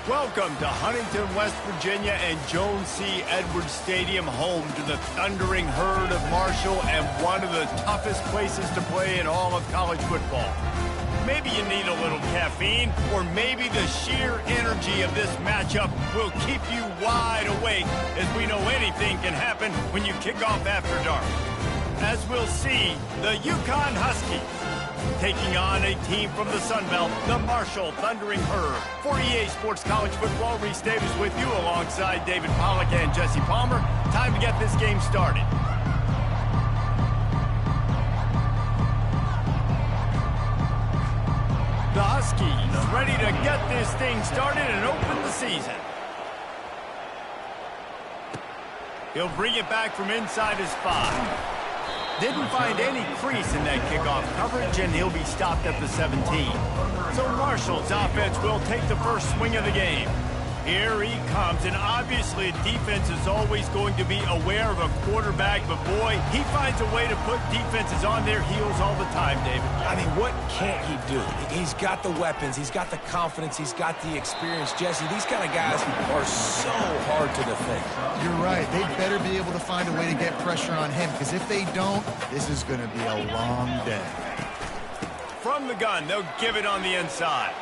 Welcome to Huntington, West Virginia and Jones C. Edwards Stadium, home to the thundering herd of Marshall and one of the toughest places to play in all of college football. Maybe you need a little caffeine, or maybe the sheer energy of this matchup will keep you wide awake, as we know anything can happen when you kick off after dark. As we'll see, the UCONN Huskies taking on a team from the Sun Belt, the Marshall Thundering Herd. For EA Sports College Football, Reese Davis with you alongside David Pollack and Jesse Palmer. Time to get this game started. The Huskies ready to get this thing started and open the season. He'll bring it back from inside his 5. Didn't find any crease in that kickoff coverage, and he'll be stopped at the 17. So Marshall's offense will take the first swing of the game. Here he comes, and obviously defense is always going to be aware of a quarterback, but boy, he finds a way to put defenses on their heels all the time, David. I mean, what can't he do? He's got the weapons, he's got the confidence, he's got the experience. Jesse, these kind of guys are so hard to defend. You're right. They better be able to find a way to get pressure on him, because if they don't, this is going to be a long day. From the gun, they'll give it on the inside.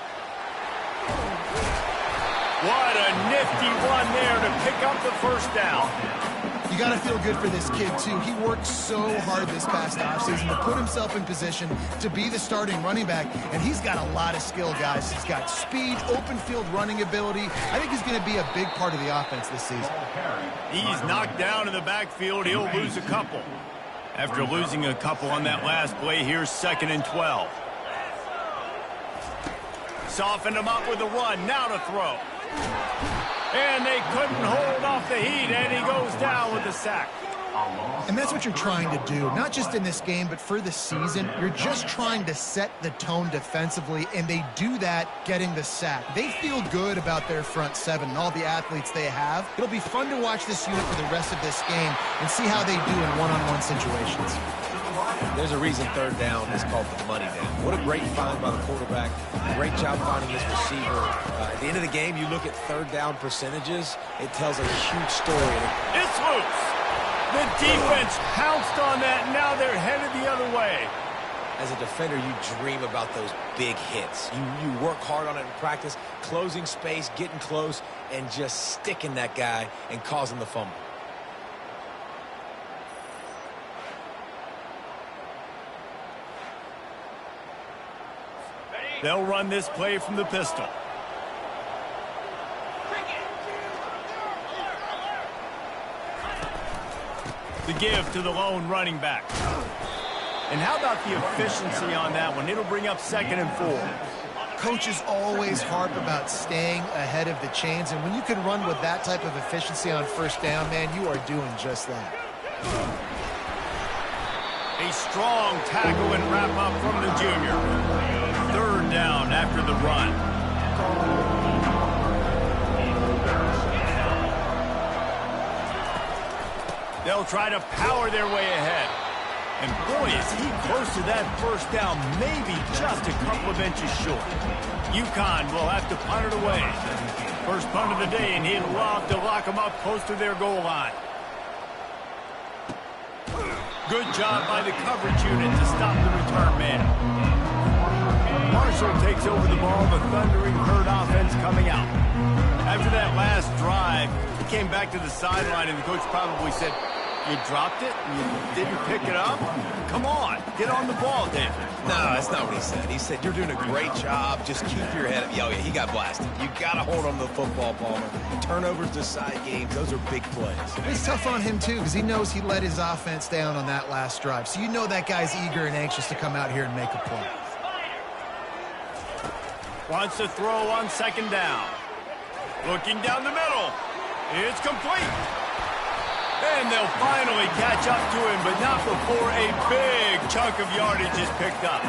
What a nifty run there to pick up the first down. You got to feel good for this kid, too. He worked so hard this past offseason to put himself in position to be the starting running back, and he's got a lot of skill, guys. He's got speed, open field running ability. I think he's going to be a big part of the offense this season. He's knocked down in the backfield. He'll lose a couple. After losing a couple on that last play, here's 2nd and 12. Softened him up with a run. Now to throw. And they couldn't hold off the heat, and he goes down with the sack. And that's what you're trying to do, not just in this game, but for the season. You're just trying to set the tone defensively, and they do that getting the sack. They feel good about their front 7 and all the athletes they have. It'll be fun to watch this unit for the rest of this game and see how they do in one-on-one situations. There's a reason 3rd down is called the money down. What a great find by the quarterback. Great job finding this receiver. At the end of the game, you look at 3rd down percentages, it tells a huge story. It's loose. The defense pounced on that, and now they're headed the other way. As a defender, you dream about those big hits. You work hard on it in practice, closing space, getting close, and just sticking that guy and causing the fumble. They'll run this play from the pistol. The give to the lone running back. And how about the efficiency on that one? It'll bring up 2nd and 4. Coaches always harp about staying ahead of the chains, and when you can run with that type of efficiency on 1st down, man, you are doing just that. A strong tackle and wrap up from the junior. 3rd down after the run. They'll try to power their way ahead. And boy, is he close to that 1st down, maybe just a couple of inches short. UConn will have to punt it away. First punt of the day, and he'd love to lock them up close to their goal line. Good job by the coverage unit to stop the return man. Marshall takes over the ball, the Thundering Herd offense coming out. After that last drive, he came back to the sideline, and the coach probably said, "You dropped it? You didn't pick it up? Come on, get on the ball, David." No, that's not what he said. He said, "You're doing a great job. Just keep your head up." Yeah, he got blasted. You got to hold on to the football, Palmer. Turnovers decide games. Those are big plays. It's tough on him, too, because he knows he let his offense down on that last drive. So you know that guy's eager and anxious to come out here and make a play. Wants to throw on 2nd down. Looking down the middle. It's complete. And they'll finally catch up to him, but not before a big chunk of yardage is picked up.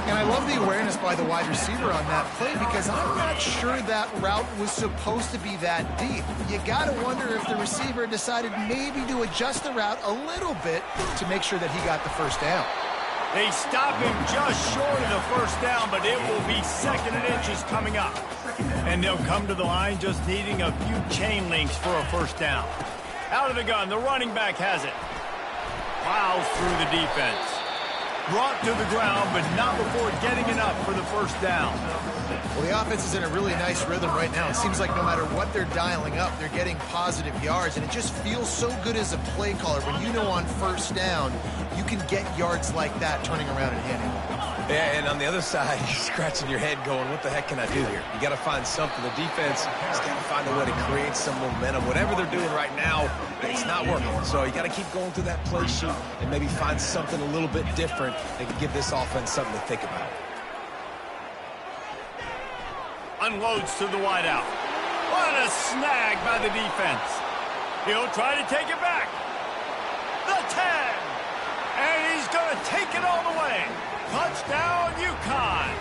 And I love the awareness by the wide receiver on that play, because I'm not sure that route was supposed to be that deep. You got to wonder if the receiver decided maybe to adjust the route a little bit to make sure that he got the 1st down. They stop him just short of the first down, but it will be 2nd and inches coming up. And they'll come to the line just needing a few chain links for a first down. Out of the gun, the running back has it. Plows through the defense. Brought to the ground, but not before getting enough for the first down. Well, the offense is in a really nice rhythm right now. It seems like no matter what they're dialing up, they're getting positive yards, and it just feels so good as a play caller when you know on first down you can get yards like that turning around and hitting. Yeah, and on the other side, you're scratching your head going, what the heck can I do here? You got to find something. The defense has got to find a way to create some momentum. Whatever they're doing right now, it's not working. So you got to keep going through that play sheet and maybe find something a little bit different that can give this offense something to think about. Unloads to the wideout. What a snag by the defense. He'll try to take it back. The 10. And he's going to take it all the way. Touchdown, UConn.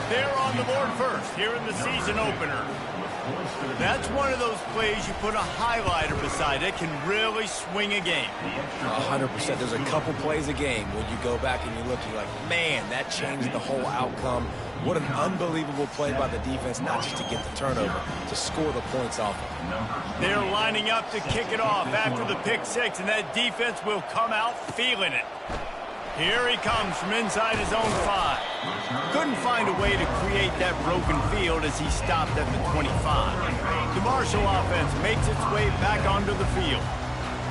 They're on the board first here in the season opener. That's one of those plays you put a highlighter beside it, can really swing a game. 100%. There's a couple plays a game when you go back and you look, you're like, man, that changed the whole outcome. What an unbelievable play by the defense, not just to get the turnover, to score the points off of it. They're lining up to kick it off after the pick six, and that defense will come out feeling it. Here he comes from inside his own 5. Couldn't find a way to create that broken field as he stopped at the 25. The Marshall offense makes its way back onto the field.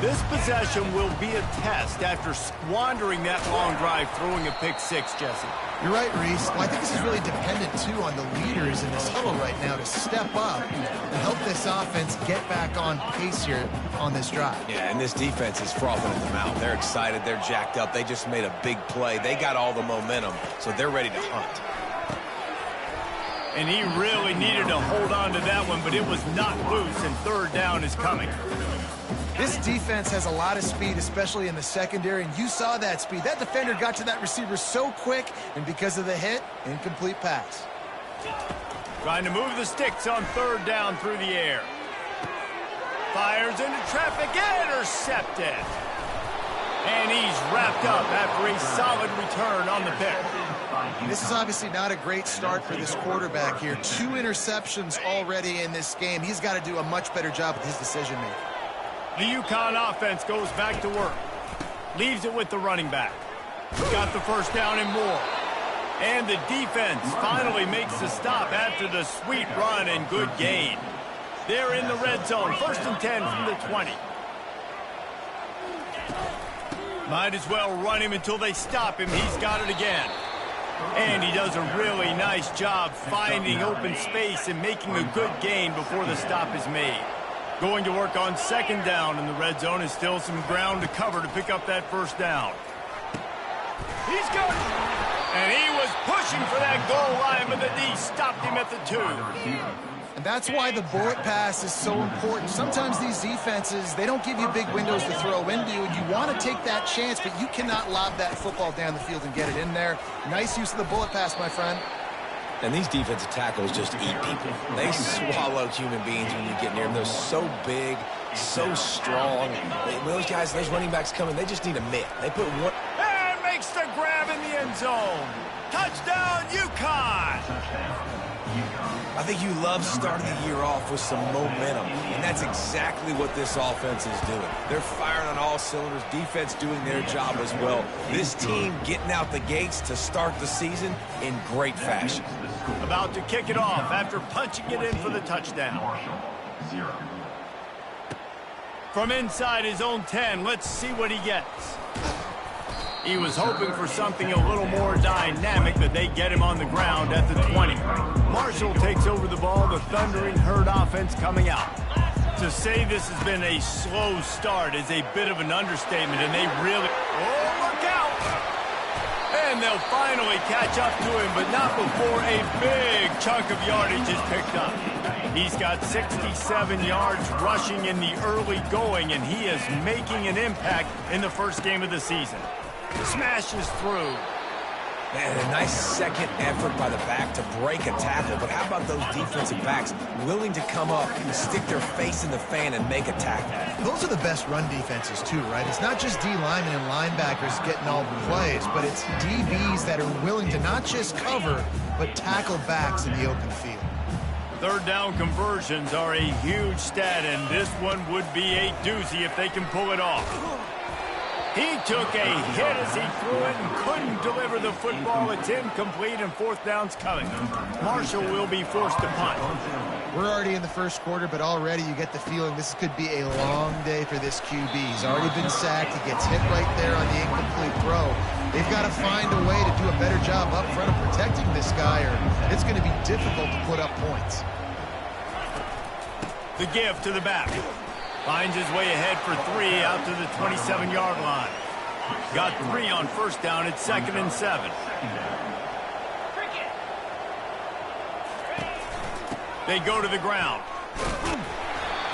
This possession will be a test after squandering that long drive throwing a pick six, Jesse. You're right, Reese. Well, I think this is really dependent, too, on the leaders in this huddle right now to step up and help this offense get back on pace here on this drive. Yeah, and this defense is frothing at the mouth. They're excited. They're jacked up. They just made a big play. They got all the momentum, so they're ready to hunt. And he really needed to hold on to that one, but it was not loose, and 3rd down is coming. This defense has a lot of speed, especially in the secondary, and you saw that speed. That defender got to that receiver so quick, and because of the hit, incomplete pass. Trying to move the sticks on 3rd down through the air. Fires into traffic, intercepted. And he's wrapped up after a solid return on the pick. This is obviously not a great start for this quarterback here. 2 interceptions already in this game. He's got to do a much better job with his decision-making. The UConn offense goes back to work. Leaves it with the running back. Got the first down and more. And the defense finally makes the stop after the sweet run and good gain. They're in the red zone. 1st and 10 from the 20. Might as well run him until they stop him. He's got it again. And he does a really nice job finding open space and making a good gain before the stop is made. Going to work on 2nd down in the red zone is still some ground to cover to pick up that first down. He's got it. And he was pushing for that goal line, but the D stopped him at the 2. And that's why the bullet pass is so important. Sometimes these defenses, they don't give you big windows to throw into, and you want to take that chance, but you cannot lob that football down the field and get it in there. Nice use of the bullet pass, my friend. And these defensive tackles just eat people. They swallow human beings when you get near them. They're so big, so strong. Those guys, those running backs coming, they just need a mitt. They put one. And makes the grab in the end zone. Touchdown, UConn. I think you love starting the year off with some momentum, and that's exactly what this offense is doing. They're firing on all cylinders, defense doing their job as well. This team getting out the gates to start the season in great fashion. About to kick it off after punching it in for the touchdown. From inside his own 10, let's see what he gets. He was hoping for something a little more dynamic, but they get him on the ground at the 20. Marshall takes over the ball, the Thundering Herd offense coming out. To say this has been a slow start is a bit of an understatement, and they really... Oh, look out! And they'll finally catch up to him, but not before a big chunk of yardage is picked up. He's got 67 yards rushing in the early going, and he is making an impact in the first game of the season. Smashes through. Man, a nice second effort by the back to break a tackle. But how about those defensive backs willing to come up and stick their face in the fan and make a tackle? Those are the best run defenses, too, right? It's not just D linemen and linebackers getting all the plays, but it's DBs that are willing to not just cover, but tackle backs in the open field. Third down conversions are a huge stat, and this one would be a doozy if they can pull it off. He took a hit as he threw it and couldn't deliver the football. It's incomplete, and fourth down's coming. Marshall will be forced to punt. We're already in the first quarter, but already you get the feeling this could be a long day for this QB. He's already been sacked. He gets hit right there on the incomplete throw. They've got to find a way to do a better job up front of protecting this guy, or it's going to be difficult to put up points. The give to the back. Finds his way ahead for 3 out to the 27-yard line. Got 3 on first down. It's 2nd and 7. They go to the ground.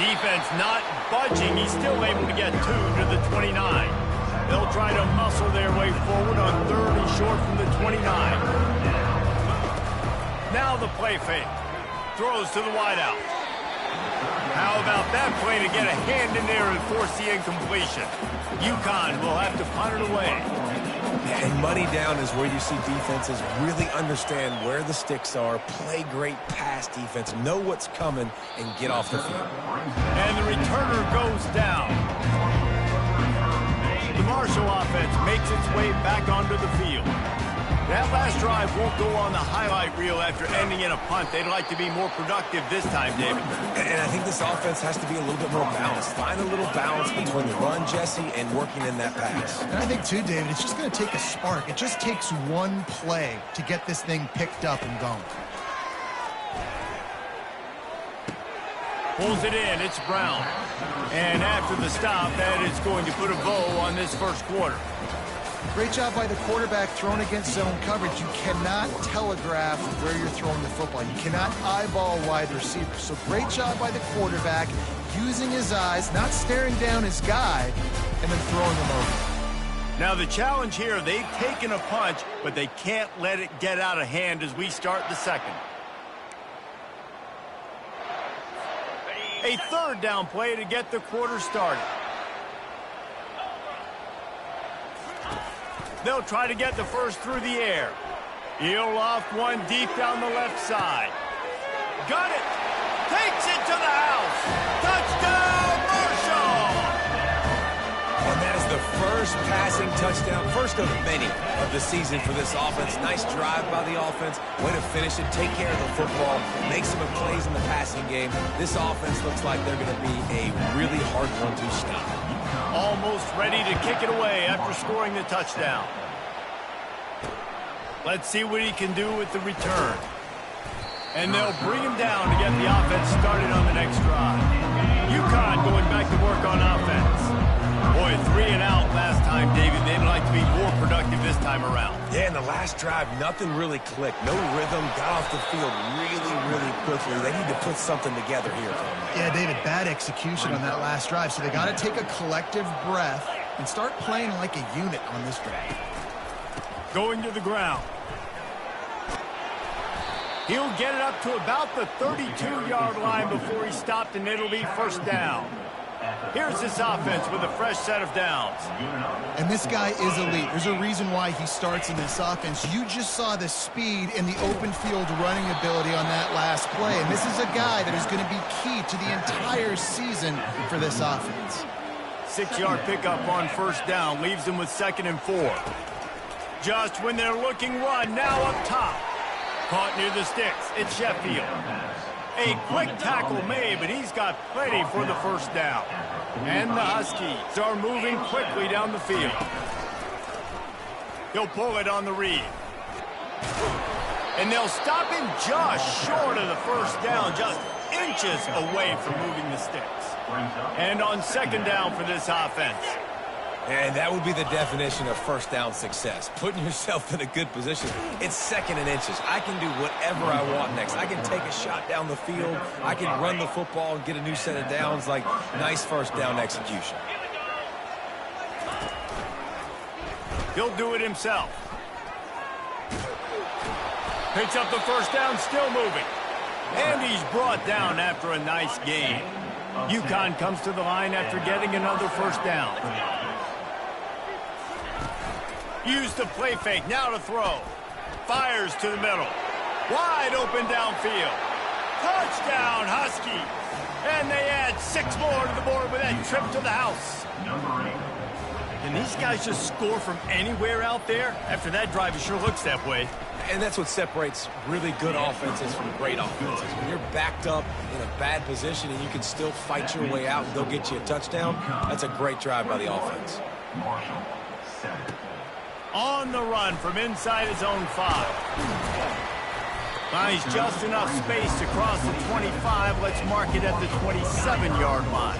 Defense not budging. He's still able to get 2 to the 29. They'll try to muscle their way forward on 3rd and short from the 29. Now the play fake. Throws to the wideout. How about that play to get a hand in there and force the incompletion? UConn will have to punt it away. And money down is where you see defenses really understand where the sticks are, play great pass defense, know what's coming, and get off the field. And the returner goes down. The Marshall offense makes its way back onto the field. That last drive won't go on the highlight reel after ending in a punt. They'd like to be more productive this time, David. And I think this offense has to be a little bit more balanced. Find a little balance between the run, Jesse, and working in that pass. And I think, too, David, it's just going to take a spark. It just takes one play to get this thing picked up and going. Pulls it in. It's Brown. And after the stop, that is going to put a bow on this first quarter. Great job by the quarterback thrown against zone coverage. You cannot telegraph where you're throwing the football. You cannot eyeball wide receivers. So great job by the quarterback using his eyes, not staring down his guy, and then throwing him over. Now the challenge here, they've taken a punch, but they can't let it get out of hand as we start the second. A third down play to get the quarter started. They'll try to get the first through the air. He'll loft one deep down the left side. Got it. Takes it to the house. Touchdown, Marshall! And that is the first passing touchdown, first of many of the season for this offense. Nice drive by the offense. Way to finish it, take care of the football, make some plays in the passing game. This offense looks like they're going to be a really hard one to stop. Almost ready to kick it away after scoring the touchdown. Let's see what he can do with the return. And they'll bring him down to get the offense started on the next drive. UConn going back to work on offense. Boy, 3 and out last time, David. They'd like to be more productive this time around. Yeah, in the last drive, nothing really clicked. No rhythm, got off the field really quickly. They need to put something together here. Yeah, David, bad execution on that last drive. So they got to take a collective breath and start playing like a unit on this drive. Going to the ground. He'll get it up to about the 32-yard line before he stopped, and it'll be first down. Here's this offense with a fresh set of downs. And this guy is elite. There's a reason why he starts in this offense. You just saw the speed and the open field running ability on that last play. And this is a guy that is going to be key to the entire season for this offense. 6-yard pickup on first down leaves them with 2nd and 4. Just when they're looking run, now up top. Caught near the sticks. It's Sheffield. A quick tackle made, but he's got plenty for the first down. And the Huskies are moving quickly down the field. He'll pull it on the read. And they'll stop him just short of the first down, just inches away from moving the sticks. And on 2nd down for this offense. And that would be the definition of first down success. Putting yourself in a good position. It's 2nd and inches. I can do whatever I want next. I can take a shot down the field. I can run the football and get a new set of downs. Like, nice first down execution. He'll do it himself. Picks up the first down, still moving. And he's brought down after a nice gain. UConn comes to the line after getting another first down. Use the play fake, now to throw. Fires to the middle. Wide open downfield. Touchdown, Husky. And they add 6 more to the board with that trip to the house. Can these guys just score from anywhere out there? After that drive, it sure looks that way. And that's what separates really good offenses from great offenses. When you're backed up in a bad position and you can still fight your way out and they'll get you a touchdown, that's a great drive by the offense. On the run from inside his own 5. Finds just enough space to cross the 25. Let's mark it at the 27-yard line.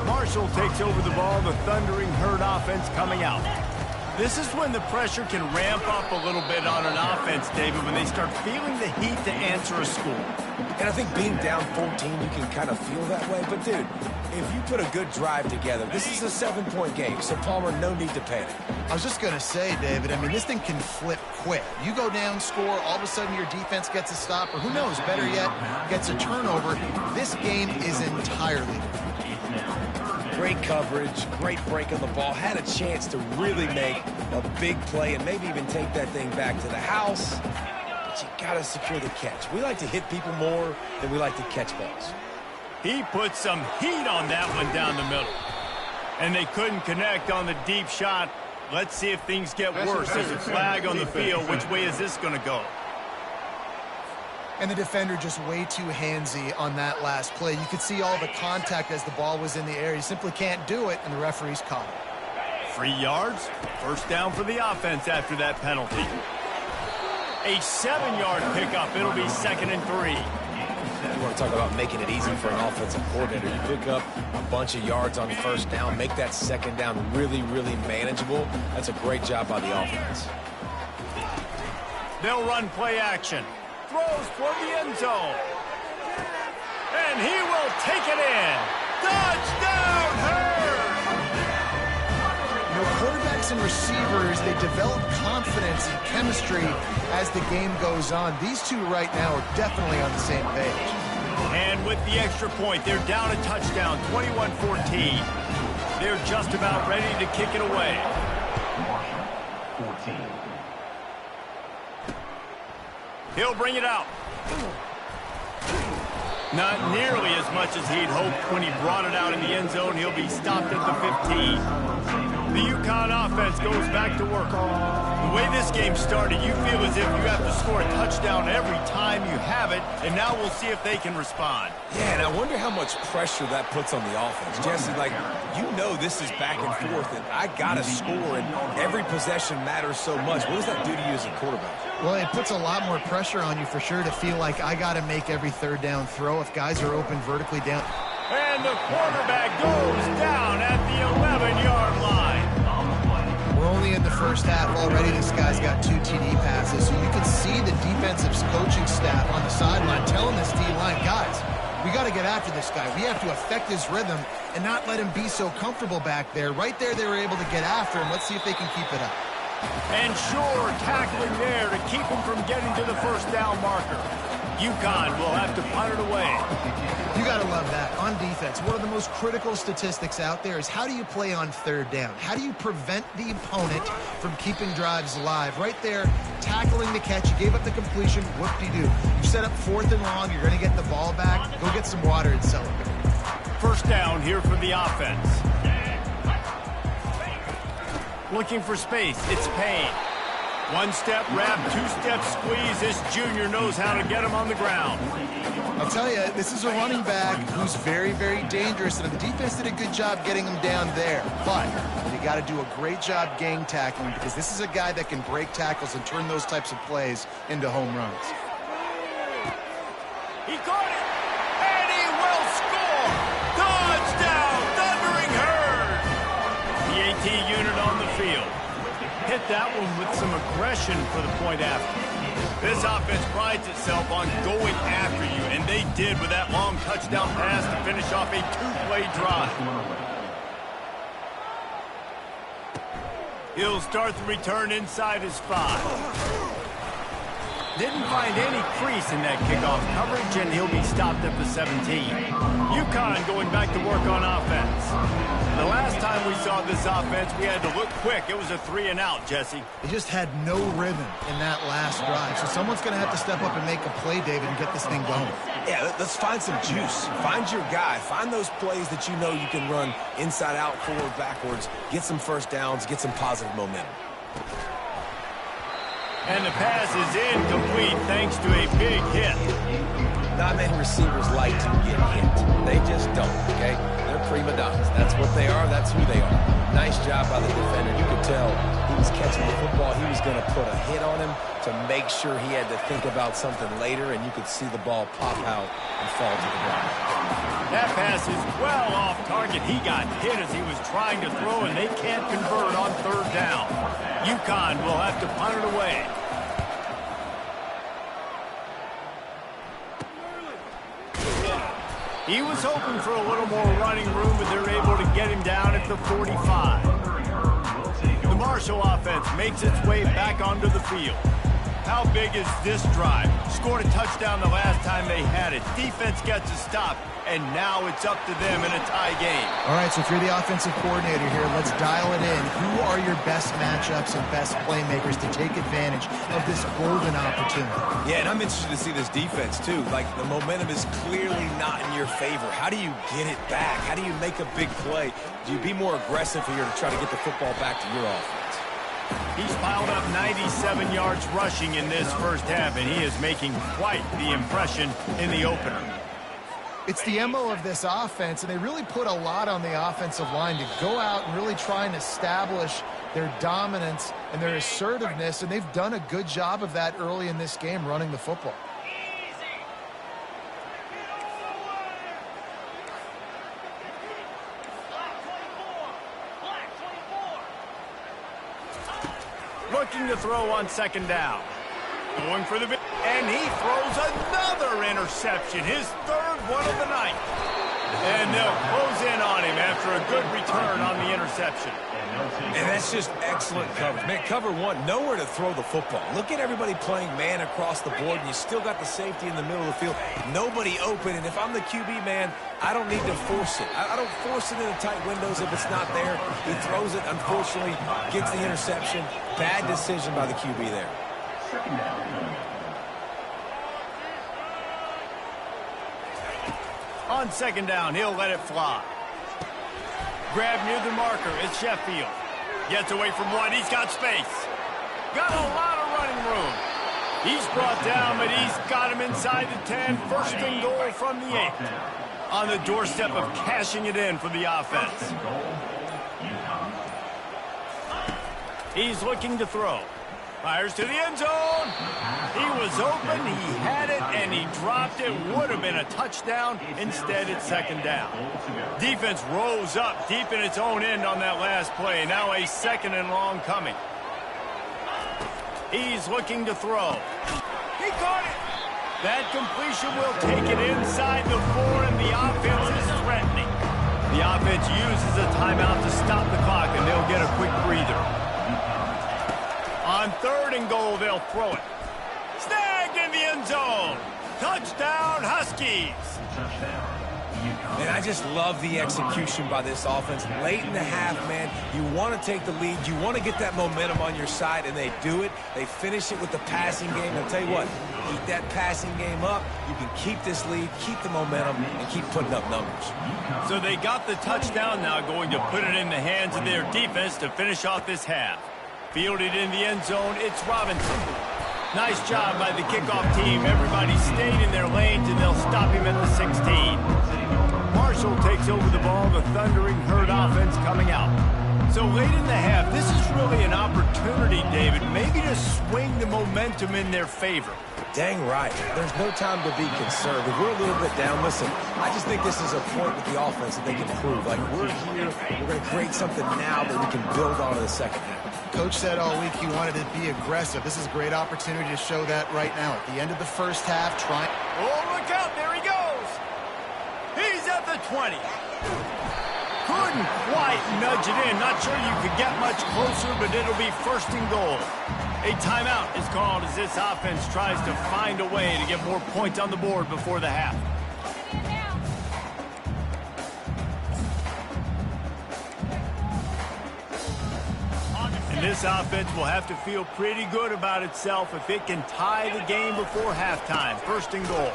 Marshall takes over the ball. The Thundering Herd offense coming out. This is when the pressure can ramp up a little bit on an offense, David, when they start feeling the heat to answer a score. And I think being down 14, you can kind of feel that way. But, dude, if you put a good drive together, this is a 7-point game. So, Palmer, no need to panic. I was just going to say, David, I mean, this thing can flip quick. You go down, score, all of a sudden your defense gets a stop, or who knows, better yet, gets a turnover. This game is entirely different. Great coverage, great break on the ball. Had a chance to really make a big play and maybe even take that thing back to the house. But you got to secure the catch. We like to hit people more than we like to catch balls. He put some heat on that one down the middle. And they couldn't connect on the deep shot. Let's see if things get worse. There's a flag on the field. Which way is this going to go? And the defender just way too handsy on that last play. You could see all the contact as the ball was in the air. He simply can't do it, and the referee's caught it. 3 yards. First down for the offense after that penalty. A 7-yard pickup. It'll be 2nd and 3. You want to talk about making it easy for an offensive coordinator. You pick up a bunch of yards on first down, make that second down really, really manageable. That's a great job by the offense. They'll run play action. Throws toward the end zone. And he will take it in. Touchdown, Herd! You know, quarterbacks and receivers, they develop confidence and chemistry as the game goes on. These two right now are definitely on the same page. And with the extra point, they're down a touchdown, 21-14. They're just about ready to kick it away. 14. He'll bring it out. Not nearly as much as he'd hoped when he brought it out in the end zone. He'll be stopped at the 15. The UConn offense goes back to work. The way this game started, you feel as if you have to score a touchdown every time you have it, and now we'll see if they can respond. Yeah, and I wonder how much pressure that puts on the offense. Jesse, like, you know this is back and forth, and I got to score, and every possession matters so much. What does that do to you as a quarterback? Well, it puts a lot more pressure on you for sure to feel like I got to make every third down throw if guys are open vertically down. And the quarterback goes down at the 11-yard line. We're only in the first half. Already this guy's got 2 TD passes. So you can see the defensive coaching staff on the sideline telling this D-line, guys, we got to get after this guy. We have to affect his rhythm and not let him be so comfortable back there. Right there, they were able to get after him. Let's see if they can keep it up. And sure, tackling there to keep him from getting to the first down marker. UConn will have to punt it away. You got to love that. On defense, one of the most critical statistics out there is how do you play on third down? How do you prevent the opponent from keeping drives alive? Right there, tackling the catch. You gave up the completion. Whoop-de-doo. You set up 4th and long. You're going to get the ball back. Go get some water and celebrate. First down here for the offense. Looking for space. It's Payne. 1-step wrap, 2-step squeeze. This junior knows how to get him on the ground. I'll tell you, this is a running back who's very, very dangerous, and the defense did a good job getting him down there. But you got to do a great job gang tackling because this is a guy that can break tackles and turn those types of plays into home runs. He caught it, and he will score! Touchdown, Thundering Herd! The AT unit on the field. Hit that one with some aggression for the point after. This offense prides itself on going after you, and they did with that long touchdown pass to finish off a 2-play drive. He'll start the return inside his 5. Didn't find any crease in that kickoff coverage, and he'll be stopped at the 17. UConn going back to work on offense. The last time we saw this offense, we had to look quick. It was a 3-and-out, Jesse. They just had no rhythm in that last drive. So someone's going to have to step up and make a play, David, and get this thing going. Yeah, let's find some juice. Find your guy. Find those plays that you know you can run inside out, forward, backwards. Get some first downs. Get some positive momentum. And the pass is incomplete thanks to a big hit. Not many receivers like to get hit. They just don't, okay? They're prima donnas. That's what they are. That's who they are. Nice job by the defender. You could tell he was catching the football. He was going to put a hit on him to make sure he had to think about something later, and you could see the ball pop out and fall to the ground. That pass is well off target. He got hit as he was trying to throw, and they can't convert on third down. UConn will have to punt it away. He was hoping for a little more running room, but they're able to get him down at the 45. The Marshall offense makes its way back onto the field. How big is this drive? Scored a touchdown the last time they had it. Defense gets a stop, and now it's up to them in a tie game. All right, so if you're the offensive coordinator here, let's dial it in. Who are your best matchups and best playmakers to take advantage of this golden opportunity? Yeah, and I'm interested to see this defense, too. Like, the momentum is clearly not in your favor. How do you get it back? How do you make a big play? Do you be more aggressive here to try to get the football back to your offense? He's piled up 97 yards rushing in this first half, and he is making quite the impression in the opener. It's the MO of this offense, and they really put a lot on the offensive line to go out and really try and establish their dominance and their assertiveness, and they've done a good job of that early in this game running the football. Looking to throw on second down. Going for the big, and he throws another interception, his third one of the night. And they'll close in on him after a good return on the interception. And that's just excellent coverage. Man, cover one, nowhere to throw the football. Look at everybody playing man across the board, and you still got the safety in the middle of the field. Nobody open, and if I'm the QB, man, I don't need to force it. I don't force it into tight windows if it's not there. He throws it, unfortunately, gets the interception. Bad decision by the QB there. Second down. On second down, he'll let it fly. Grab near the marker. It's Sheffield. Gets away from one. He's got space. Got a lot of running room. He's brought down, but he's got him inside the 10. First and goal from the 8. On the doorstep of cashing it in for the offense. He's looking to throw. Fires to the end zone. He was open, he had it, and he dropped it. Would have been a touchdown. Instead, it's second down. Defense rose up deep in its own end on that last play. Now a second and long coming. He's looking to throw. He caught it. That completion will take it inside the 4, and the offense is threatening. The offense uses a timeout to stop the clock, and they'll get a quick breather. On third and goal, they'll throw it. Snagged in the end zone. Touchdown, Huskies. And I just love the execution by this offense. Late in the half, man, you want to take the lead. You want to get that momentum on your side, and they do it. They finish it with the passing game. I'll tell you what, keep that passing game up. You can keep this lead, keep the momentum, and keep putting up numbers. So they got the touchdown, now going to put it in the hands of their defense to finish off this half. Fielded in the end zone, it's Robinson. Nice job by the kickoff team. Everybody stayed in their lanes, and they'll stop him at the 16. Marshall takes over the ball, the thundering herd offense coming out. So late in the half, this is really an opportunity, David, maybe to swing the momentum in their favor. Dang right. There's no time to be conservative. We're a little bit down. Listen, I just think this is a point with the offense that they can prove. Like, we're here, we're going to create something now that we can build on in the second half. Coach said all week he wanted to be aggressive. This is a great opportunity to show that right now. At the end of the first half, trying. Oh, look out. There he goes. He's at the 20. couldn't quite nudge it in. Not sure you could get much closer, but it'll be first and goal. A timeout is called as this offense tries to find a way to get more points on the board before the half. And this offense will have to feel pretty good about itself if it can tie the game before halftime. First and goal.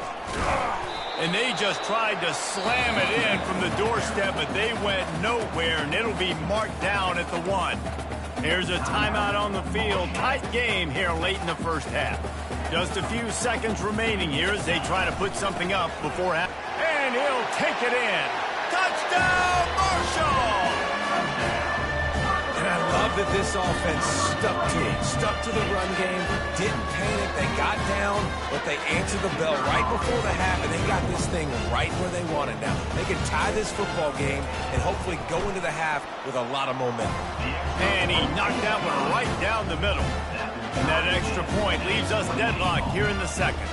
And they just tried to slam it in from the doorstep, but they went nowhere, and it'll be marked down at the 1. Here's a timeout on the field. Tight game here late in the first half. Just a few seconds remaining here as they try to put something up before half. And he'll take it in. Touchdown, Marshall! And I love that this offense stuck to it. Stuck to the run game. Didn't panic. They got down, but they answered the bell right before the half, and they got this thing right where they want it now. They can tie this football game and hopefully go into the half with a lot of momentum. And he knocked that one right down the middle. And that extra point leaves us deadlocked here in the second.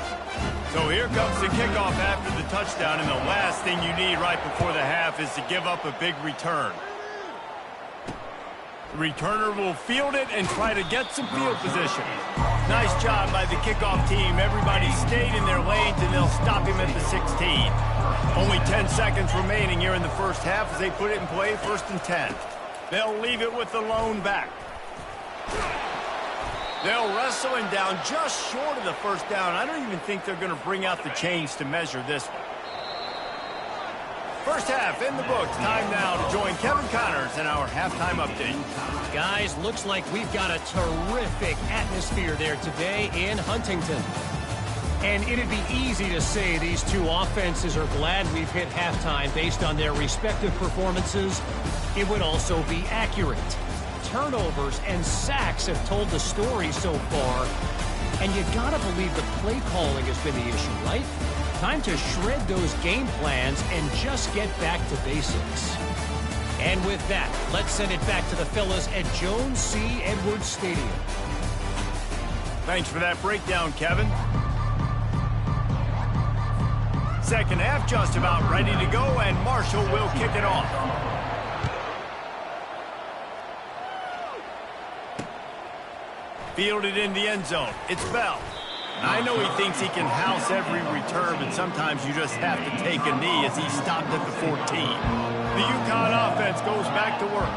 So here comes the kickoff after the touchdown, and the last thing you need right before the half is to give up a big return. The returner will field it and try to get some field position. Nice job by the kickoff team. Everybody stayed in their lanes, and they'll stop him at the 16. Only 10 seconds remaining here in the first half as they put it in play, first and 10. They'll leave it with the lone back. They'll wrestle him down just short of the first down. I don't even think they're going to bring out the chains to measure this one. First half in the books. Time now to join Kevin Connors in our halftime update. Guys, looks like we've got a terrific atmosphere there today in Huntington. And it'd be easy to say these two offenses are glad we've hit halftime based on their respective performances. It would also be accurate. Turnovers and sacks have told the story so far. And you gotta believe the play calling has been the issue, right? Time to shred those game plans and just get back to basics. And with that, let's send it back to the fellas at Jones C. Edwards Stadium. Thanks for that breakdown, Kevin. Second half just about ready to go, and Marshall will kick it off. Fielded in the end zone. It's Bell. I know he thinks he can house every return, but sometimes you just have to take a knee as he stopped at the 14. The UConn offense goes back to work.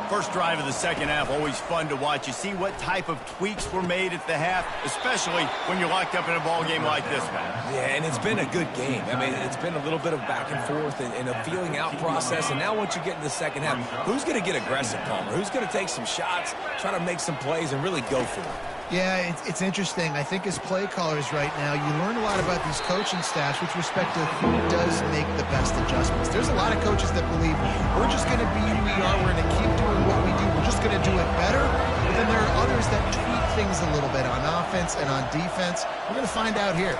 First drive of the second half, always fun to watch. You see what type of tweaks were made at the half, especially when you're locked up in a ball game like this one. Yeah, and it's been a good game. I mean, it's been a little bit of back and forth and a feeling out process. And now once you get in the second half, who's going to get aggressive, Palmer? Who's going to take some shots, try to make some plays, and really go for it? Yeah, it's interesting. I think as play callers right now, you learn a lot about these coaching staffs with respect to who does make the best adjustments. There's a lot of coaches that believe we're just going to be who we are. We're going to keep doing what we do. We're just going to do it better. But then there are others that tweak things a little bit on offense and on defense. We're going to find out here.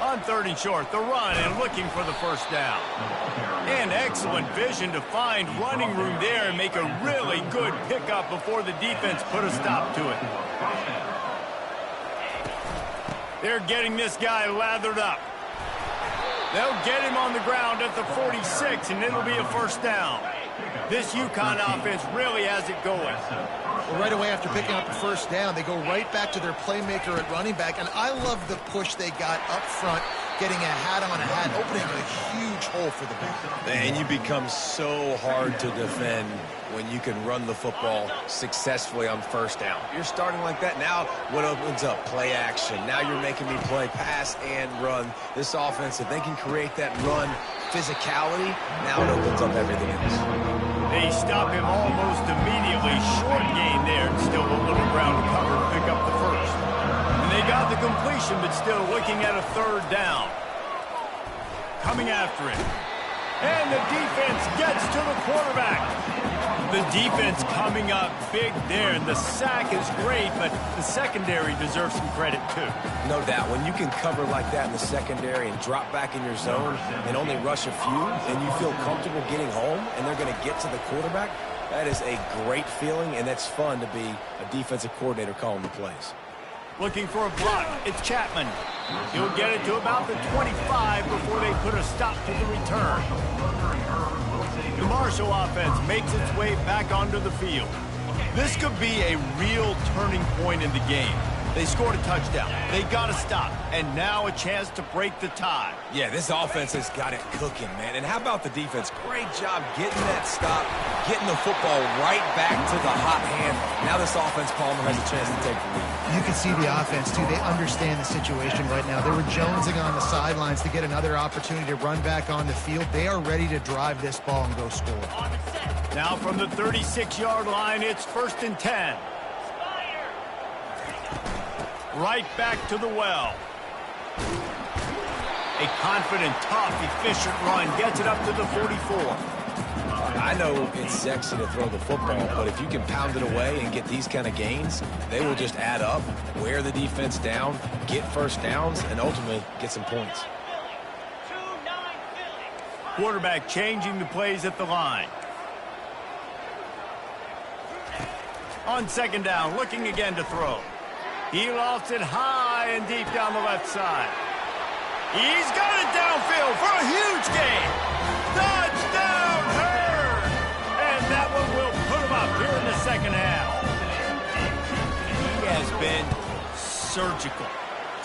On third and short, the run and looking for the first down. And excellent vision to find running room there and make a really good pickup before the defense put a stop to it. They're getting this guy lathered up. They'll get him on the ground at the 46, and it'll be a first down. This UConn offense really has it going. Well, right away after picking up the first down, they go right back to their playmaker at running back, and I love the push they got up front, getting a hat on a hat, opening a huge hole for the back. Man, you become so hard to defend when you can run the football successfully on first down. You're starting like that. Now what opens up? Play action. Now you're making me play pass and run. This offense, if they can create that run physicality, now it opens up everything else. They stop him almost immediately. Short gain there, and still a little ground to cover to pick up the first. And they got the completion, but still looking at a third down. Coming after it. And the defense gets to the quarterback. The defense coming up big there, and the sack is great, but the secondary deserves some credit too. No doubt. When you can cover like that in the secondary and drop back in your zone and only rush a few, and you feel comfortable getting home, and they're going to get to the quarterback, that is a great feeling, and that's fun to be a defensive coordinator calling the plays. Looking for a block. It's Chapman. He'll get it to about the 25 before they put a stop to the return. The Marshall offense makes its way back onto the field. This could be a real turning point in the game. They scored a touchdown. They got to stop. And now a chance to break the tie. Yeah, this offense has got it cooking, man. And how about the defense? Great job getting that stop, getting the football right back to the hot hand. Now this offense, Palmer, has a chance to take the lead. You can see the offense, too. They understand the situation right now. They were jonesing on the sidelines to get another opportunity to run back on the field. They are ready to drive this ball and go score. Now from the 36-yard line, it's 1st and 10. Right back to the well. A confident, tough, efficient run gets it up to the 44. I know it's sexy to throw the football, but if you can pound it away and get these kind of gains, they will just add up, wear the defense down, get first downs, and ultimately get some points. Quarterback changing the plays at the line. On 2nd down, looking again to throw. He lofts it high and deep down the left side. He's got it downfield for a huge gain. Touchdown, Hurd! And that one will put him up here in the 2nd half. He has been surgical.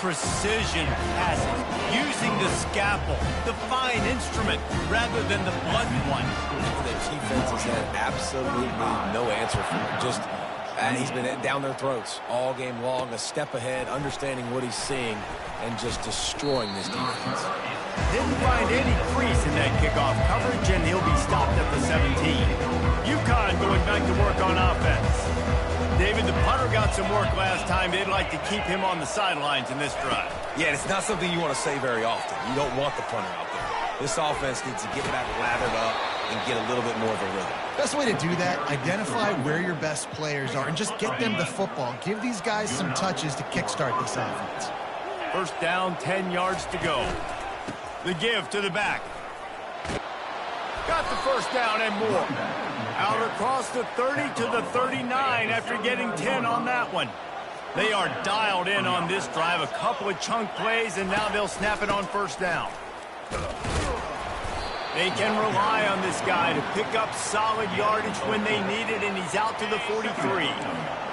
Precision passing, using the scalpel, the fine instrument, rather than the blunt one. The defense has had absolutely no answer for him. Just he's been down their throats all game long, a step ahead, understanding what he's seeing, and just destroying this defense. Didn't find any crease in that kickoff coverage, and he'll be stopped at the 17. UConn going back to work on offense. David, the punter got some work last time. They'd like to keep him on the sidelines in this drive. Yeah, it's not something you want to say very often. You don't want the punter out there. This offense needs to get back lathered up and get a little bit more of a rhythm. Best way to do that, identify where your best players are and just get them the football. Give these guys some touches to kickstart this offense. 1st down, 10 yards to go. The give to the back. Got the 1st down and more. Out across the 30 to the 39 after getting 10 on that one. They are dialed in on this drive. A couple of chunk plays, and now they'll snap it on 1st down. They can rely on this guy to pick up solid yardage when they need it, and he's out to the 43.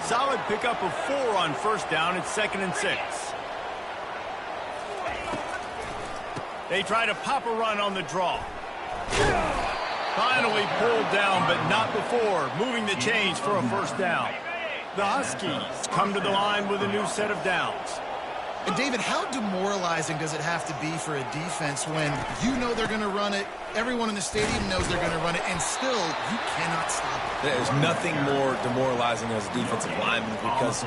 Solid pickup of 4 on 1st down. It's 2nd and 6. They try to pop a run on the draw. Finally pulled down, but not before moving the chains for a 1st down. The Huskies come to the line with a new set of downs. And David, how demoralizing does it have to be for a defense when you know they're going to run it, everyone in the stadium knows they're going to run it, and still you cannot stop it? There's nothing more demoralizing as a defensive lineman because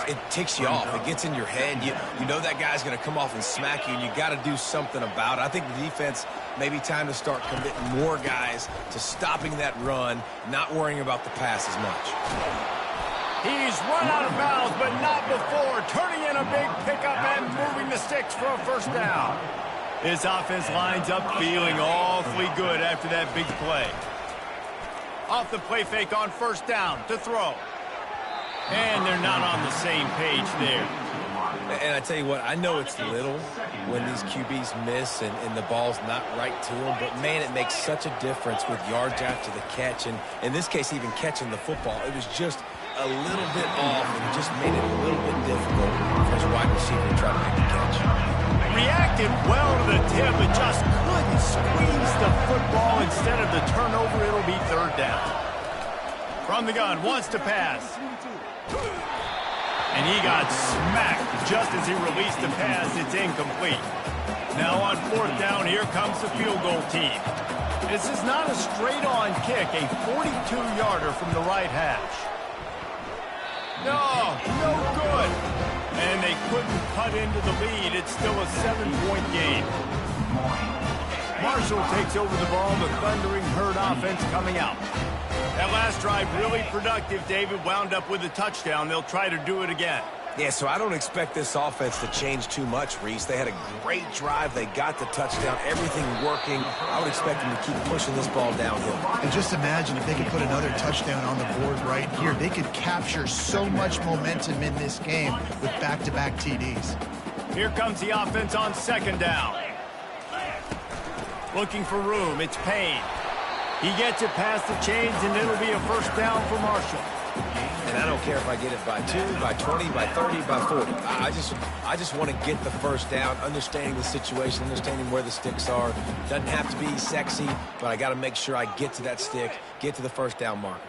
it ticks you off. It gets in your head. You know that guy's going to come off and smack you, and you got to do something about it. I think the defense maybe time to start committing more guys to stopping that run, not worrying about the pass as much. He's run out of bounds, but not before. Turning in a big pickup and moving the sticks for a 1st down. His offense lines up feeling awfully good after that big play. Off the play fake on 1st down to throw. And they're not on the same page there. And I tell you what, I know it's little when these QBs miss and the ball's not right to them, but man, it makes such a difference with yards after the catch. And in this case, even catching the football, it was just a little bit off and it just made it a little bit difficult for his wide receiver to try to make the catch. Reacted well to the tip, but just couldn't squeeze the football. Instead of the turnover, it'll be 3rd down. From the gun, wants to pass. And he got smacked just as he released the pass. It's incomplete. Now on 4th down, here comes the field goal team. This is not a straight-on kick, a 42-yarder from the right hash. No good. And they couldn't cut into the lead. It's still a 7-point game. Marshall takes over the ball. The thundering Herd offense coming out. That last drive really productive. David wound up with a touchdown. They'll try to do it again. Yeah, so I don't expect this offense to change too much, Reese. They had a great drive. They got the touchdown. Everything working. I would expect them to keep pushing this ball downhill. And just imagine if they could put another touchdown on the board right here. They could capture so much momentum in this game with back-to-back TDs. Here comes the offense on 2nd down. Looking for room. It's Payne. He gets it past the chains, and it'll be a first down for Marshall. And I don't care if I get it by 2, by 20, by 30, by 40. I just want to get the first down, understanding the situation, understanding where the sticks are. Doesn't have to be sexy, but I got to make sure I get to that stick, get to the first down marker.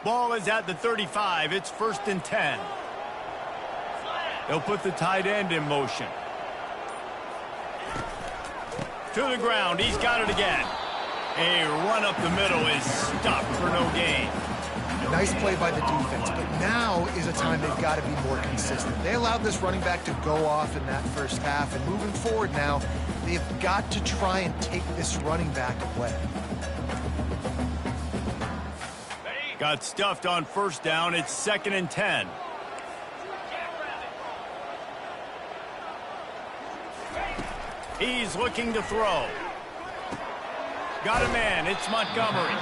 Ball is at the 35. It's 1st and 10. They'll put the tight end in motion. To the ground. He's got it again. A run up the middle is stopped for no gain. Nice play by the defense, but now is a time they've got to be more consistent. They allowed this running back to go off in that first half, and moving forward now, they've got to try and take this running back away. Got stuffed on first down. It's 2nd and 10. He's looking to throw. Got a man. It's Montgomery.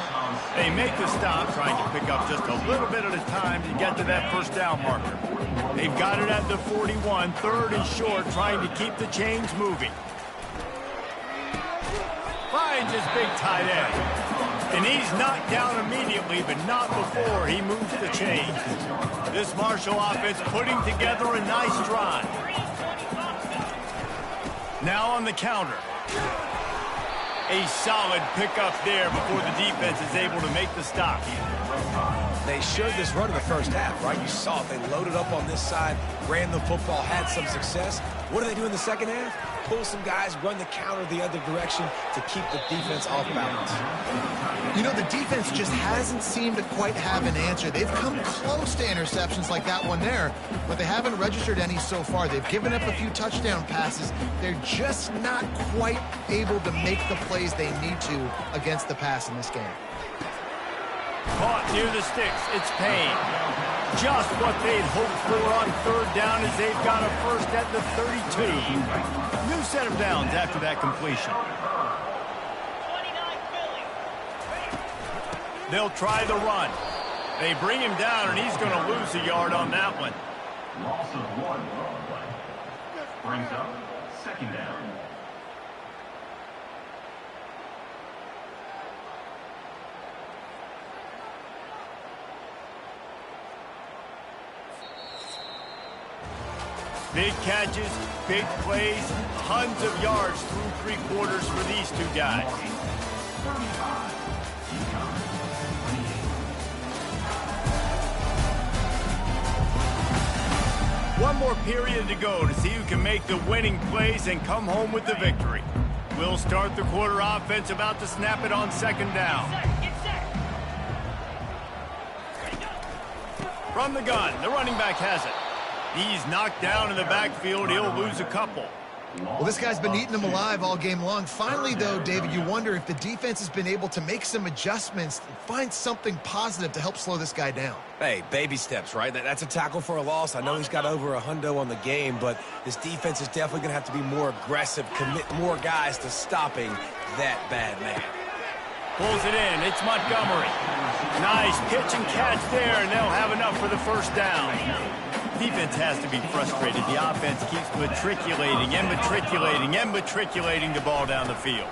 They make the stop, trying to pick up just a little bit at a time to get to that first down marker. They've got it at the 41, 3rd and short, trying to keep the chains moving. Finds his big tight end. And he's knocked down immediately, but not before he moves the chains. This Marshall offense putting together a nice drive. Now on the counter. A solid pickup there before the defense is able to make the stop. They showed this run in the first half, right? You saw it. They loaded up on this side, ran the football, had some success. What do they do in the second half? Pull some guys, run the counter the other direction to keep the defense off balance. You know, the defense just hasn't seemed to quite have an answer. They've come close to interceptions like that one there, but they haven't registered any so far. They've given up a few touchdown passes. They're just not quite able to make the plays they need to against the pass in this game. Caught near the sticks. It's Payne. Just what they'd hoped for on 3rd down as they've got a first at the 32. New set of downs after that completion. They'll try the run. They bring him down, and he's going to lose a yard on that one. Loss of 1 brings up 2nd down. Big catches, big plays, tons of yards through 3 quarters for these two guys. One more period to go to see who can make the winning plays and come home with the victory. We'll start the quarter offense, about to snap it on 2nd down. From the gun, the running back has it. He's knocked down in the backfield. He'll lose a couple. Well, this guy's been eating them alive all game long. Finally, though, David, you wonder if the defense has been able to make some adjustments and find something positive to help slow this guy down. Hey, baby steps, right? That's a tackle for a loss. I know he's got over a hundo on the game, but this defense is definitely going to have to be more aggressive, commit more guys to stopping that bad man. Pulls it in. It's Montgomery. Nice pitch and catch there, and they'll have enough for the first down. Defense has to be frustrated. The offense keeps matriculating and matriculating and matriculating the ball down the field.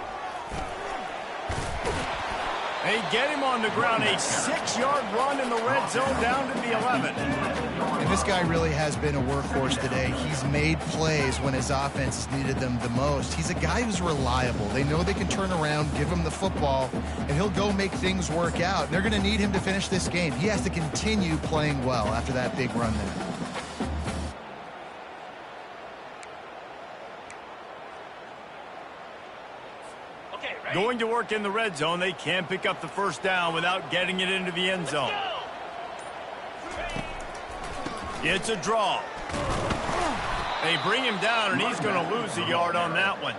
They get him on the ground. A 6-yard run in the red zone down to the 11. And this guy really has been a workhorse today. He's made plays when his offense has needed them the most. He's a guy who's reliable. They know they can turn around, give him the football, and he'll go make things work out. They're going to need him to finish this game. He has to continue playing well after that big run there. Going to work in the red zone. They can't pick up the first down without getting it into the end zone. It's a draw. They bring him down, and he's going to lose a yard on that one.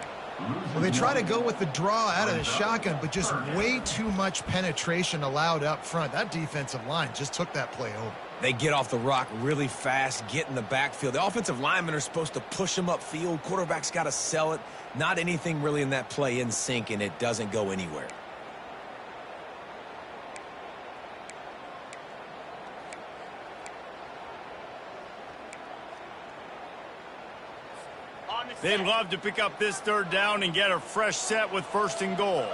Well, they try to go with the draw out of the shotgun, but just way too much penetration allowed up front. That defensive line just took that play over. They get off the rock really fast, get in the backfield. The offensive linemen are supposed to push them upfield. Quarterback's got to sell it. Not anything really in that play in sync, and it doesn't go anywhere. They'd love to pick up this third down and get a fresh set with 1st and goal.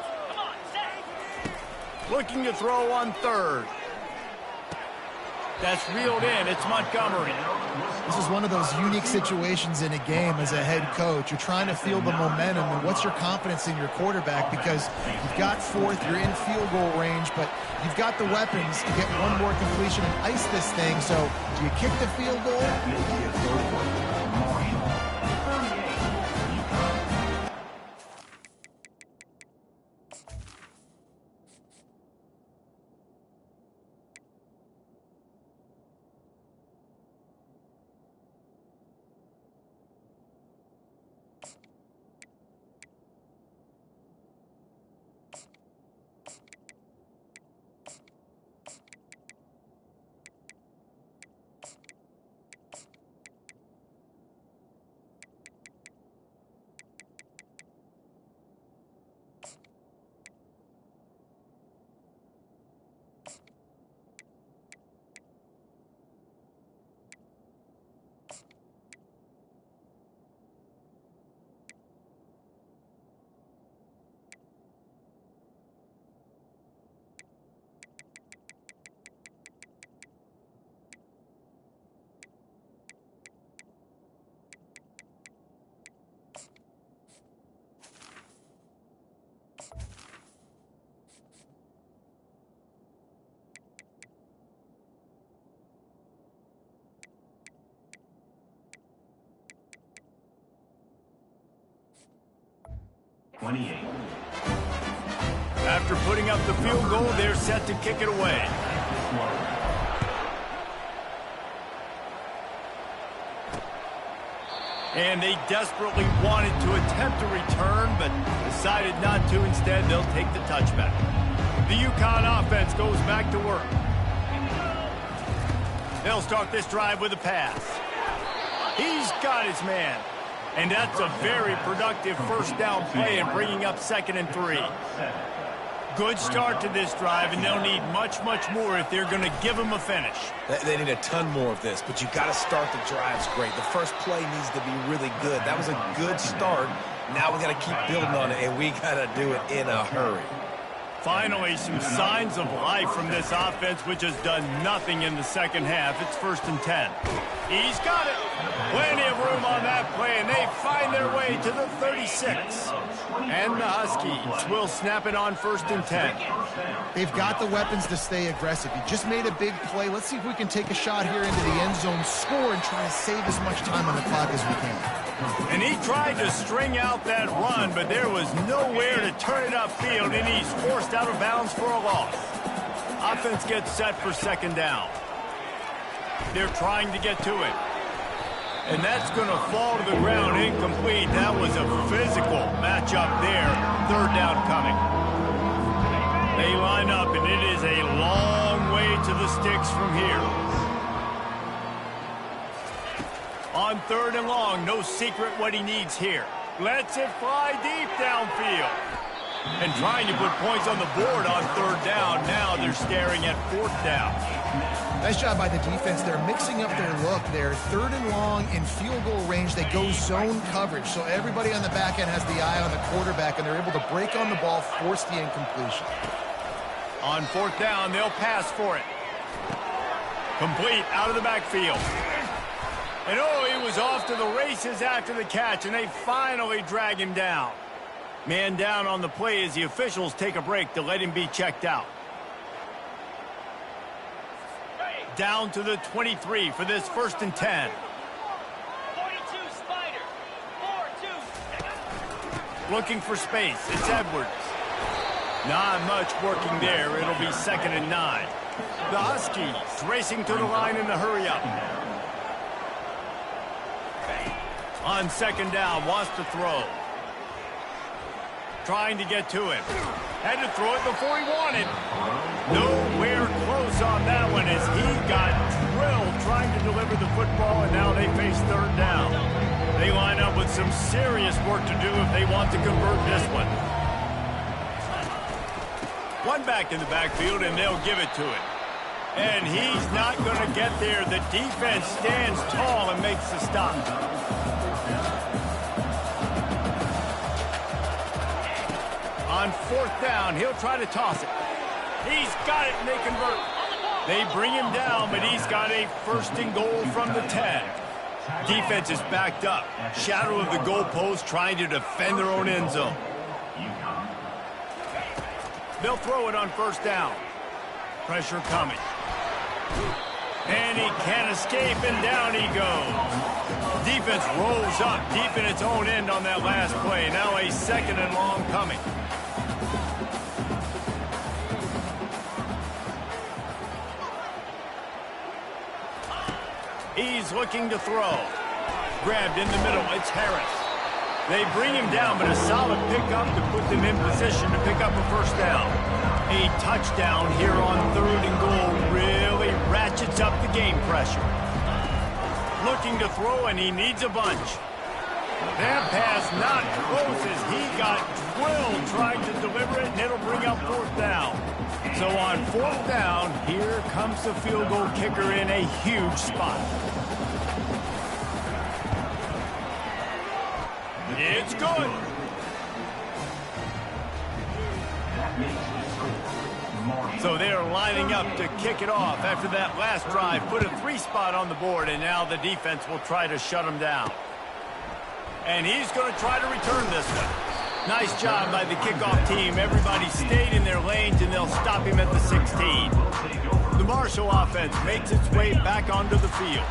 Looking to throw on 3rd. That's reeled in. It's Montgomery. This is one of those unique situations in a game as a head coach. You're trying to feel the momentum, and what's your confidence in your quarterback? Because you've got 4th, you're in field goal range, but you've got the weapons to get one more completion and ice this thing. So do you kick the field goal? After putting up the field goal, they're set to kick it away. And they desperately wanted to attempt a return, but decided not to. Instead, they'll take the touchback. The UConn offense goes back to work. They'll start this drive with a pass. He's got his man. And that's a very productive 1st down play and bringing up 2nd and 3. Good start to this drive, and they'll need much, much more if they're going to give them a finish. They need a ton more of this, but you've got to start the drives great. The first play needs to be really good. That was a good start. Now we got to keep building on it, and we got to do it in a hurry. Finally, some signs of life from this offense, which has done nothing in the 2nd half. It's 1st and 10. He's got it. Plenty of room on that play, and they find their way to the 36. And the Huskies will snap it on 1st and 10. They've got the weapons to stay aggressive. You just made a big play. Let's see if we can take a shot here into the end zone, score, and try to save as much time on the clock as we can. And he tried to string out that run, but there was nowhere to turn it upfield, and he's forced out of bounds for a loss. Offense gets set for 2nd down. They're trying to get to it. And that's going to fall to the ground incomplete. That was a physical matchup there. 3rd down coming. They line up, and it is a long way to the sticks from here. On 3rd and long, no secret what he needs here. Lets it fly deep downfield. And trying to put points on the board on 3rd down. Now they're staring at 4th down. Nice job by the defense. They're mixing up their look there. 3rd and long in field goal range. They go zone coverage. So everybody on the back end has the eye on the quarterback, and they're able to break on the ball, force the incompletion. On 4th down, they'll pass for it. Complete out of the backfield. And oh, he was off to the races after the catch, and they finally drag him down. Man down on the play as the officials take a break to let him be checked out. Down to the 23 for this 1st and 10. 42 Spider. 4-2. Looking for space. It's Edwards. Not much working there. It'll be 2nd and 9. The Huskies racing to the line in the hurry-up. On 2nd down, wants to throw. Trying to get to him. Had to throw it before he wanted. Nowhere close on that one as he got drilled trying to deliver the football, and now they face 3rd down. They line up with some serious work to do if they want to convert this one. One back in the backfield, and they'll give it to him. And he's not going to get there. The defense stands tall and makes the stop. On 4th down, he'll try to toss it. He's got it, and they convert. They bring him down, but he's got a 1st and goal from the 10. Defense is backed up. Shadow of the goalpost trying to defend their own end zone. They'll throw it on 1st down. Pressure coming. And he can't escape, and down he goes. Defense rolls up deep in its own end on that last play. Now a 2nd and long coming. He's looking to throw. Grabbed in the middle. It's Harris. They bring him down, but a solid pickup to put them in position to pick up a 1st down. A touchdown here on 3rd and goal really ratchets up the game pressure. Looking to throw, and he needs a bunch. That pass not close as he got drilled trying to deliver it, and it'll bring up 4th down. So on 4th down, here comes the field goal kicker in a huge spot. It's good. So they're lining up to kick it off after that last drive. Put a 3 spot on the board, and now the defense will try to shut him down. And he's going to try to return this one. Nice job by the kickoff team. Everybody stayed in their lanes, and they'll stop him at the 16. The Marshall offense makes its way back onto the field.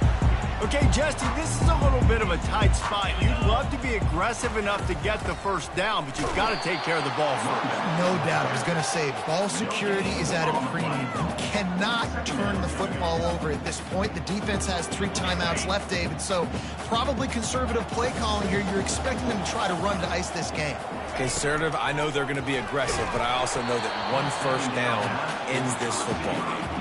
Okay, Jesse, this is a little bit of a tight spot. You'd love to be aggressive enough to get the 1st down, but you've got to take care of the ball first. No doubt. I was going to say, ball security is at a premium. You cannot turn the football over at this point. The defense has 3 timeouts left, David, so probably conservative play calling here. You're expecting them to try to run to ice this game. Conservative, I know they're going to be aggressive, but I also know that 1 1st down ends this football game.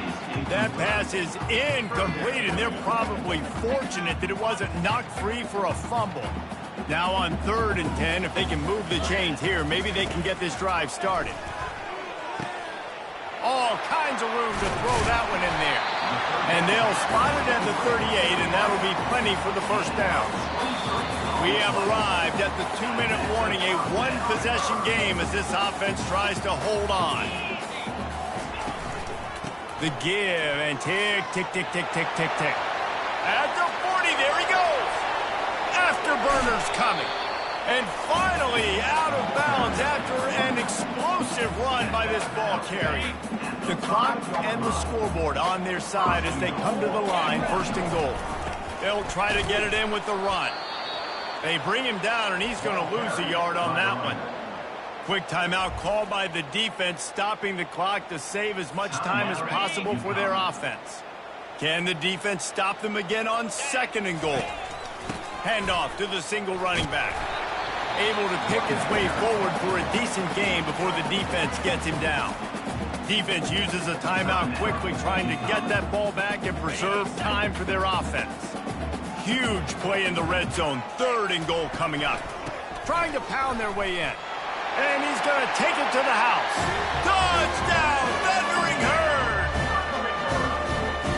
That pass is incomplete, and they're probably fortunate that it wasn't knocked free for a fumble. Now on 3rd and 10, if they can move the chains here, maybe they can get this drive started. All kinds of room to throw that one in there. And they'll spot it at the 38, and that'll be plenty for the 1st down. We have arrived at the 2-minute warning, a 1-possession game as this offense tries to hold on. The give, and tick, tick, tick, tick, tick, tick, tick. At the 40, there he goes. Afterburner's coming. And finally out of bounds after an explosive run by this ball carrier. The clock and the scoreboard on their side as they come to the line, 1st and goal. They'll try to get it in with the run. They bring him down, and he's going to lose a yard on that one. Quick timeout called by the defense, stopping the clock to save as much time as possible for their offense. Can the defense stop them again on 2nd and goal? Handoff to the single running back. Able to pick his way forward for a decent game before the defense gets him down. Defense uses a timeout quickly, trying to get that ball back and preserve time for their offense. Huge play in the red zone. 3rd and goal coming up. Trying to pound their way in. And he's going to take it to the house. Touchdown, Thundering Herd!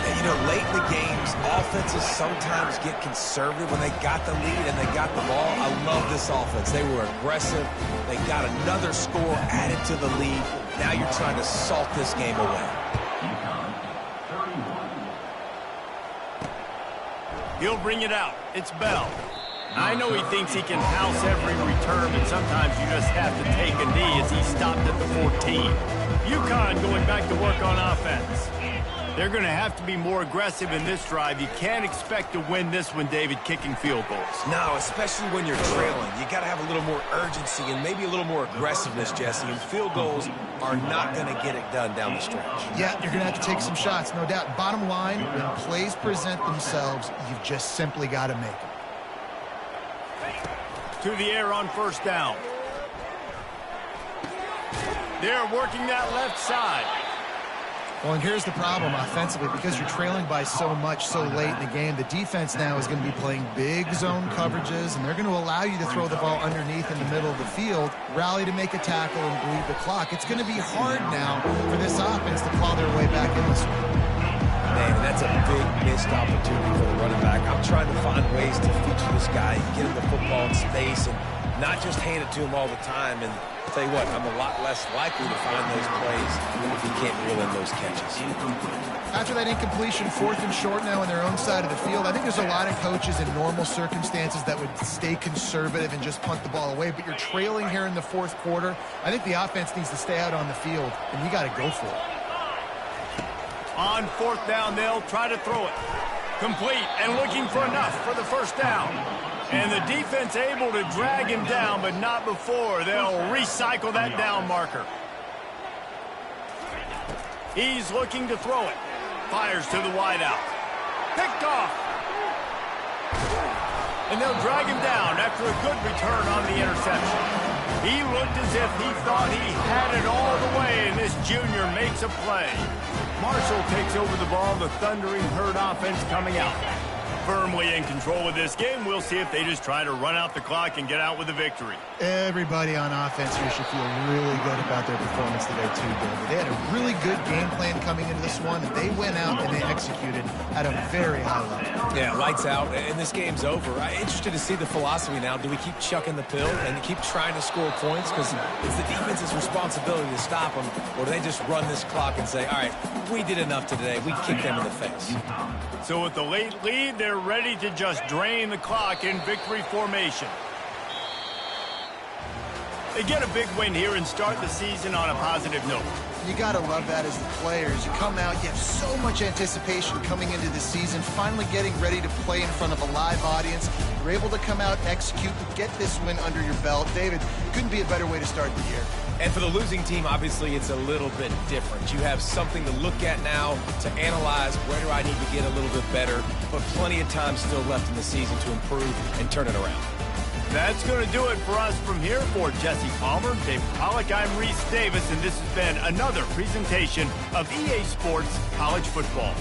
And, you know, late in the games, offenses sometimes get conservative when they got the lead and they got the ball. I love this offense. They were aggressive. They got another score added to the lead. Now you're trying to salt this game away. He'll bring it out. It's Bell. I know he thinks he can house every return, but sometimes you just have to take a knee as he stopped at the 14. UConn going back to work on offense. They're going to have to be more aggressive in this drive. You can't expect to win this one, David, kicking field goals. No, especially when you're trailing. You got to have a little more urgency and maybe a little more aggressiveness, Jesse. And field goals are not going to get it done down the stretch. Yeah, you're going to have to take some shots, no doubt. Bottom line, when plays present themselves, you've just simply got to make them. To the air on 1st down. They're working that left side. Well, and here's the problem offensively. Because you're trailing by so much so late in the game, the defense now is going to be playing big zone coverages, and they're going to allow you to throw the ball underneath in the middle of the field, rally to make a tackle, and bleed the clock. It's going to be hard now for this offense to claw their way back in this one. Man, that's a big missed opportunity for the running back. I'm trying to find ways to feature this guy, get him the football in space, and not just hand it to him all the time. And I'll tell you what, I'm a lot less likely to find those plays if he can't reel in those catches. After that incompletion, 4th and short now on their own side of the field, I think there's a lot of coaches in normal circumstances that would stay conservative and just punt the ball away. But you're trailing here in the 4th quarter. I think the offense needs to stay out on the field, and you got to go for it. On 4th down, they'll try to throw it. Complete and looking for enough for the 1st down. And the defense able to drag him down, but not before. They'll recycle that down marker. He's looking to throw it. Fires to the wideout. Picked off. And they'll drag him down after a good return on the interception. He looked as if he thought he had it all the way, and this junior makes a play. Marshall takes over the ball. The Thundering Herd offense coming out. Firmly in control of this game. We'll see if they just try to run out the clock and get out with a victory. Everybody on offense here should feel really good about their performance today, too, David. They had a really good game plan coming into this one, and they went out and they executed at a very high level. Yeah, lights out, and this game's over. I'm interested to see the philosophy now. Do we keep chucking the pill and keep trying to score points? Because it's the defense's responsibility to stop them, or do they just run this clock and say, all right, we did enough today. We kicked them in the face. So with the late lead, they're ready to just drain the clock in victory formation. They get a big win here and start the season on a positive note. You got to love that as the players. You come out, you have so much anticipation coming into the season, finally getting ready to play in front of a live audience. You're able to come out, execute, and get this win under your belt. David, couldn't be a better way to start the year. And for the losing team, obviously, it's a little bit different. You have something to look at now to analyze where do I need to get a little bit better, but plenty of time still left in the season to improve and turn it around. That's going to do it for us from here. For Jesse Palmer, David Pollack, I'm Reese Davis, and this has been another presentation of EA Sports College Football.